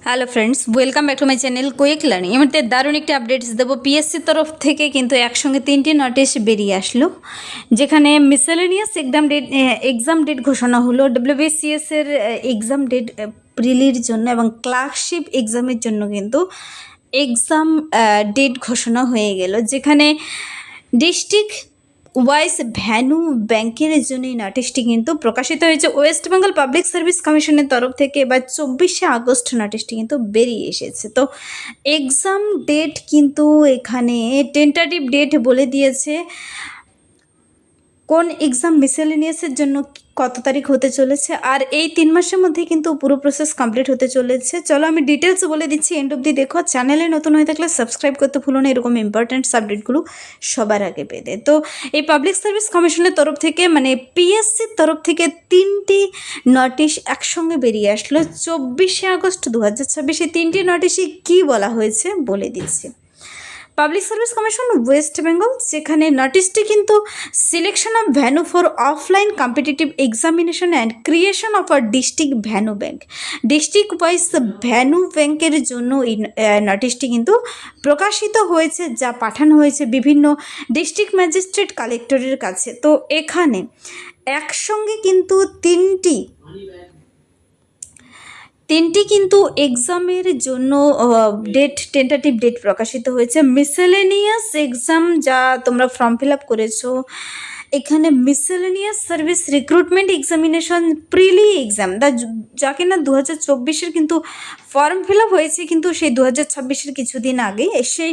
Hello friends, welcome back to my channel quick learning. এমনিতে দারুণ একটি আপডেটস দেবো। পিএসসির তরফ থেকে কিন্তু একসঙ্গে 3টি নোটিশ বেরিয়ে আসলো, যেখানে মিসেলেনিয়াস এক্সাম ডেট ঘোষণা হলো। ডব্লিউবিসিএস এর এক্সাম ডেট প্রিলির জন্য এবং ক্লার্কশিপ এক্সামের জন্য কিন্তু এক্সাম ডেট ঘোষণা হয়ে গেল, যেখানে ডিস্ট্রিক্ট ওয়াইজ ভ্যানু ব্যাংকের জন্য এই নোটিশটি কিন্তু প্রকাশিত হয়েছে ওয়েস্ট বেঙ্গল পাবলিক সার্ভিস কমিশনের তরফ থেকে। এবার 24শে আগস্ট নোটিশটি কিন্তু বেরিয়ে এসেছে। তো এক্সাম ডেট কিন্তু এখানে টেন্টাটিভ ডেট বলে দিয়েছে কোন এক্সাম মিসেলেনিয়াসের জন্য কত তারিখ হতে চলেছে, আর এই 3 মাসের মধ্যে কিন্তু পুরো প্রসেস কমপ্লিট হতে চলেছে। চলো আমি ডিটেলস বলে দিচ্ছি, এন্ড অব্দি দেখো। চ্যানেলে নতুন হয়ে থাকলে সাবস্ক্রাইব করতে ভুলো না, এরকম ইম্পর্ট্যান্ট আপডেটগুলো সবার আগে পেতে। তো এই পাবলিক সার্ভিস কমিশনের তরফ থেকে মানে পিএসসির তরফ থেকে 3টি নোটিশ একসঙ্গে বেরিয়ে আসলো 24শে আগস্ট 2026। 3টি নোটিশে কী বলা হয়েছে বলে দিচ্ছি। Public service commission West Bengal, যেখানে নোটিশটি কিন্তু selection of venue for offline competitive examination and creation of a district venue bank, district wise venue ব্যাংকের জন্য এই নোটিশটি কিন্তু প্রকাশিত হয়েছে, যা পাঠানো হয়েছে বিভিন্ন ডিস্ট্রিক্ট ম্যাজিস্ট্রেট কালেক্টরের কাছে। তো এখানে একসঙ্গে কিন্তু তিনটি কিন্তু এক্সামের জন্য টেন্টাটিভ ডেট প্রকাশিত হয়েছে। মিসেলেনিয়াস এক্সাম যা তোমরা ফর্ম ফিল আপ করেছো, এখানে মিসেলেনিয়াস সার্ভিস রিক্রুটমেন্ট এক্সামিনেশন প্রিলি এক্সাম যা কিনা 2024-এর কিন্তু ফর্ম ফিল আপ হয়েছে, কিন্তু সেই 2026-এর কিছুদিন আগে সেই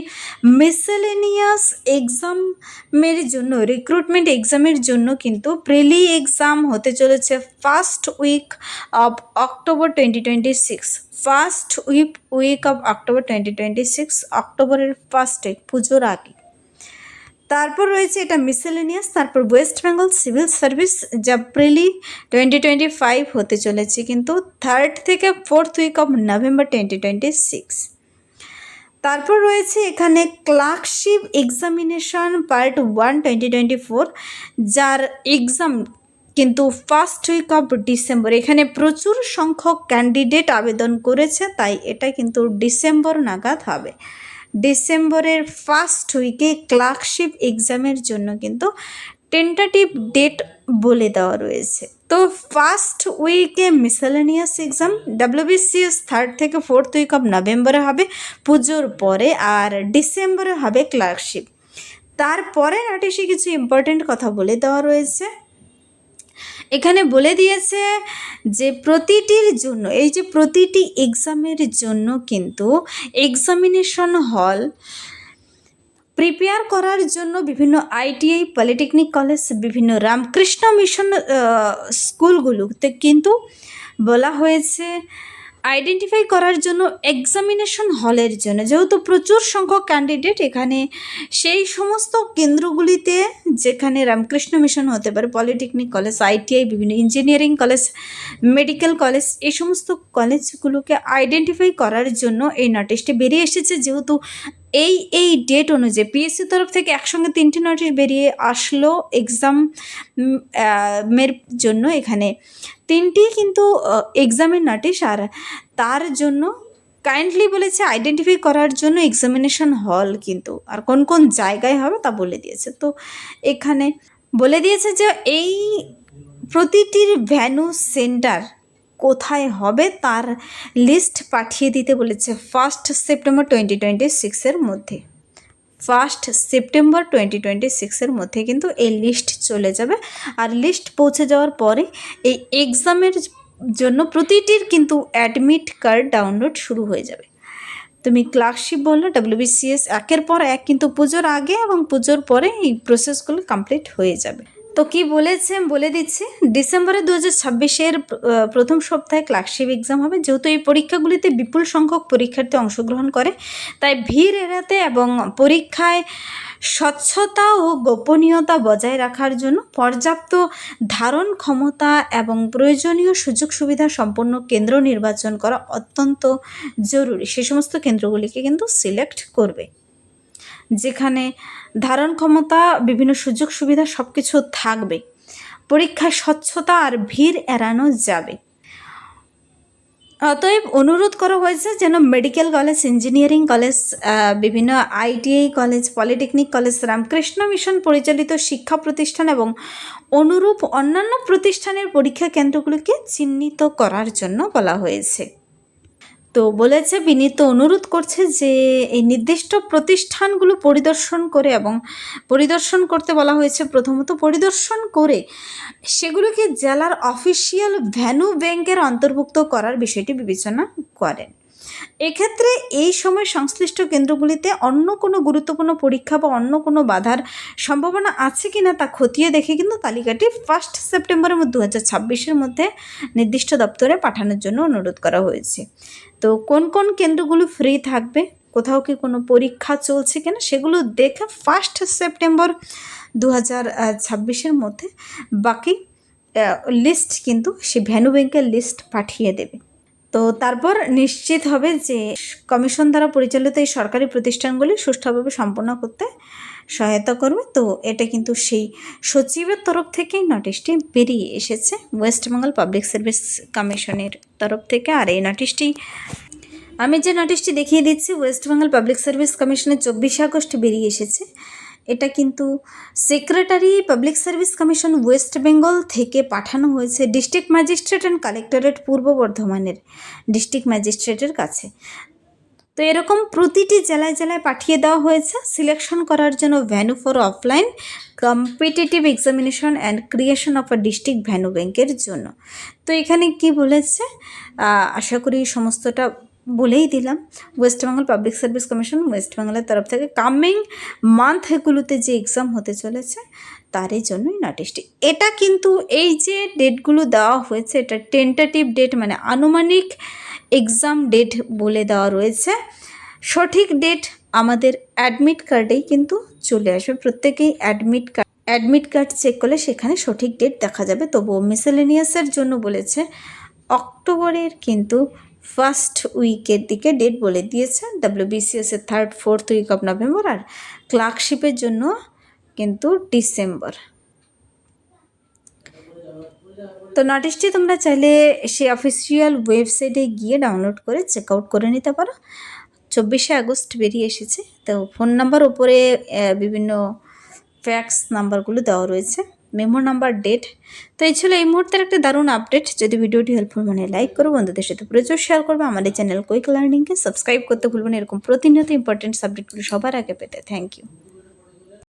মিসেলেনিয়াস এক্সামের জন্য রিক্রুটমেন্ট এক্সামের জন্য কিন্তু প্রিলি এক্সাম হতে চলেছে first week of October 2026। First week of October 2026, অক্টোবরের ফার্স্ট উইক, পুজোর আগে। তারপর রয়েছে এটা মিসেলেনিয়াস, তারপর ওয়েস্ট বেঙ্গল সিভিল সার্ভিস যা প্রিলি 2025 হতে চলেছে কিন্তু 3rd থেকে 4th উইক অফ নভেম্বর 2026। তারপর রয়েছে এখানে ক্লার্কশিপ এক্সামিনেশন পার্ট 1 2024, যার এক্সাম কিন্তু ফার্স্ট উইক অফ ডিসেম্বর। এখানে প্রচুর সংখ্যক ক্যান্ডিডেট আবেদন করেছে, তাই এটা কিন্তু ডিসেম্বর নাগাদ হবে। ডিসেম্বরের ফার্স্ট উইকে ক্লার্কশিপ এক্সামের জন্য কিন্তু টেন্টাটিভ ডেট বলে দেওয়া রয়েছে। তো ফার্স্ট উইকে মিসেলেনিয়াস এক্সাম, ডব্লিউবিসিএস 3rd থেকে 4th উইক অফ নভেম্বরে হবে পুজোর পরে, আর ডিসেম্বরে হবে ক্লার্কশিপ। তারপরে নোটিশে কিছু ইম্পর্টেন্ট কথা বলে দেওয়া রয়েছে। এখানে বলে দিয়েছে যে প্রতিটির জন্য, এই যে প্রতিটি এক্সামের জন্য কিন্তু এক্সামিনেশন হল প্রিপেয়ার করার জন্য বিভিন্ন আইটিআই, পলিটেকনিক কলেজ, বিভিন্ন রামকৃষ্ণ মিশন স্কুলগুলোতে কিন্তু বলা হয়েছে আইডেন্টিফাই করার জন্য এক্সামিনেশন হলের জন্য, যেহেতু প্রচুর সংখ্যক ক্যান্ডিডেট, এখানে সেই সমস্ত কেন্দ্রগুলিতে যেখানে রামকৃষ্ণ মিশন হতে পারে, পলিটেকনিক কলেজ, আইটিআই, বিভিন্ন ইঞ্জিনিয়ারিং কলেজ, মেডিকেল কলেজ, এই সমস্ত কলেজগুলোকে আইডেন্টিফাই করার জন্য এই নোটিশটি বেরিয়ে এসেছে। যেহেতু এই ডেট অনুযায়ী পিএসসি তরফ থেকে একসঙ্গে 3টি নোটিশ বেরিয়ে আসলো এক্সামের জন্য, এখানে 3টি কিন্তু এক্সামের নোটিশ, আর তার জন্য কাইন্ডলি বলেছে আইডেন্টিফাই করার জন্য এক্সামিনেশন হল কিন্তু, আর কোন কোন জায়গায় হবে তা বলে দিয়েছে। তো এখানে বলে দিয়েছে যে এই প্রতিটির ভ্যানু সেন্টার কোথায় হবে তার লিস্ট পাঠিয়ে দিতে বলেছে 1 সেপ্টেম্বর 2026-এর মধ্যে। 1 সেপ্টেম্বর 2026-এর মধ্যে কিন্তু এই লিস্ট চলে যাবে, আর লিস্ট পৌঁছে যাওয়ার পরে এই এক্সামের জন্য প্রতিটির কিন্তু অ্যাডমিট কার্ড ডাউনলোড শুরু হয়ে যাবে। তুমি ক্লার্কশিপ বললো, ডব্লিউবিসিএস, একের পর এক কিন্তু পুজোর আগে এবং পুজোর পরে এই প্রসেসগুলো কমপ্লিট হয়ে যাবে। তো কি বলেছে বলে দিচ্ছি, ডিসেম্বরে 2026-এর প্রথম সপ্তাহে ক্লার্কশিপ এক্সাম হবে। যেহেতু এই পরীক্ষাগুলিতে বিপুল সংখ্যক পরীক্ষার্থী অংশগ্রহণ করে, তাই ভিড় এড়াতে এবং পরীক্ষায় স্বচ্ছতা ও গোপনীয়তা বজায় রাখার জন্য পর্যাপ্ত ধারণ ক্ষমতা এবং প্রয়োজনীয় সুযোগ সুবিধা সম্পন্ন কেন্দ্র নির্বাচন করা অত্যন্ত জরুরি। সে সমস্ত কেন্দ্রগুলিকে কিন্তু সিলেক্ট করবে যেখানে ধারণ ক্ষমতা, বিভিন্ন সুযোগ সুবিধা সব কিছু থাকবে, পরীক্ষায় স্বচ্ছতা আর ভিড় এড়ানো যাবে। অতএব অনুরোধ করা হয়েছে যেন মেডিকেল কলেজ, ইঞ্জিনিয়ারিং কলেজ, বিভিন্ন ITI college, polytechnic college, Ramakrishna mission পরিচালিত শিক্ষা প্রতিষ্ঠান এবং অনুরূপ অন্যান্য প্রতিষ্ঠানের পরীক্ষা কেন্দ্রগুলিকে চিহ্নিত করার জন্য বলা হয়েছে। তো বলেছে, বিনীত অনুরোধ করছে যে এই নির্দিষ্ট প্রতিষ্ঠানগুলো পরিদর্শন করে, এবং পরিদর্শন করতে বলা হয়েছে প্রথমত পরিদর্শন করে সেগুলোকে জেলার অফিসিয়াল ভ্যানু ব্যাংকের অন্তর্ভুক্ত করার বিষয়টি বিবেচনা করেন। এক্ষেত্রে এই সময় সংশ্লিষ্ট কেন্দ্রগুলিতে অন্য কোনো গুরুত্বপূর্ণ পরীক্ষা বা অন্য কোনো বাধার সম্ভাবনা আছে কি না তা খতিয়ে দেখে কিন্তু তালিকাটি 1 সেপ্টেম্বরের মধ্যে 2026-এর মধ্যে নির্দিষ্ট দপ্তরে পাঠানোর জন্য অনুরোধ করা হয়েছে। তো কোন কোন কেন্দ্রগুলো ফ্রি থাকবে, কোথাও কি কোনো পরীক্ষা চলছে কিনা সেগুলো দেখে 1 সেপ্টেম্বর 2026-এর মধ্যে বাকি লিস্ট কিন্তু সে ভ্যানু ব্যাংকের লিস্ট পাঠিয়ে দেবে। তো তারপর নিশ্চিত হবে যে কমিশন দ্বারা পরিচালিত এই সরকারি প্রতিষ্ঠানগুলি সুষ্ঠুভাবে সম্পন্ন করতে সহায়তা করবে। তো এটা কিন্তু সেই সচিবের তরফ থেকেই নোটিশটি বেরিয়ে এসেছে, ওয়েস্ট বেঙ্গল পাবলিক সার্ভিস কমিশনের তরফ থেকে। আর এই নোটিশটি, আমি যে নোটিশটি দেখিয়ে দিচ্ছি, ওয়েস্ট বেঙ্গল পাবলিক সার্ভিস কমিশনের 24 আগস্ট বেরিয়ে এসেছে। এটা কিন্তু secretary public service commission West Bengal থেকে পাঠানো হয়েছে ডিস্ট্রিক্ট ম্যাজিস্ট্রেট অ্যান্ড কালেক্টরেট পূর্ব বর্ধমানের ডিস্ট্রিক্ট ম্যাজিস্ট্রেটের কাছে। তো এরকম প্রতিটি জেলায় জেলায় পাঠিয়ে দেওয়া হয়েছে সিলেকশন করার জন্য venue for offline competitive examination and creation of a district venue ব্যাংকের জন্য। তো এখানে কি বলেছে আশা করি সমস্তটা বলেই দিলাম। West Bengal public service commission West বেঙ্গলের তরফ থেকে কামিং মান্থগুলোতে যে এক্সাম হতে চলেছে তারই জন্যই নোটিশটি। এটা কিন্তু এই যে ডেটগুলো দেওয়া হয়েছে এটা টেন্টেটিভ ডেট, মানে আনুমানিক এক্সাম ডেট বলে দেওয়া রয়েছে। সঠিক ডেট আমাদের অ্যাডমিট কার্ডেই কিন্তু চলে আসবে। প্রত্যেকেই অ্যাডমিট কার্ড চেক করলে সেখানে সঠিক ডেট দেখা যাবে। তবুও মিসেলেনিয়াসের জন্য বলেছে অক্টোবরের কিন্তু 1st উইকের দিকে ডেট বলে দিয়েছে, WBCS-এর 3rd 4th week of November, আর ক্লার্কশিপের জন্য কিন্তু ডিসেম্বর। তো নোটিশটি তোমরা চাইলে সেই অফিসিয়াল ওয়েবসাইটে গিয়ে ডাউনলোড করে চেক আউট করে নিতে পারো। 24 আগস্ট বেরিয়ে এসেছে। তো ফোন নাম্বার ওপরে বিভিন্ন ফ্যাক্স নাম্বারগুলো দেওয়া রয়েছে, মেমো নাম্বার, ডেট। তো এই ছিল এই মুহূর্তের একটা দারুণ আপডেট। যদি ভিডিওটি হেল্পফুল মনে লাইক করো, বন্ধুদের সাথে প্রচুর শেয়ার করবে। আমাদের চ্যানেল কুইক লার্নিংকে সাবস্ক্রাইব করতে ভুলবেন এরকম প্রতিনিয়ত ইম্পর্টেন্ট সাবজেক্টগুলো সবার আগে পেতে। Thank you.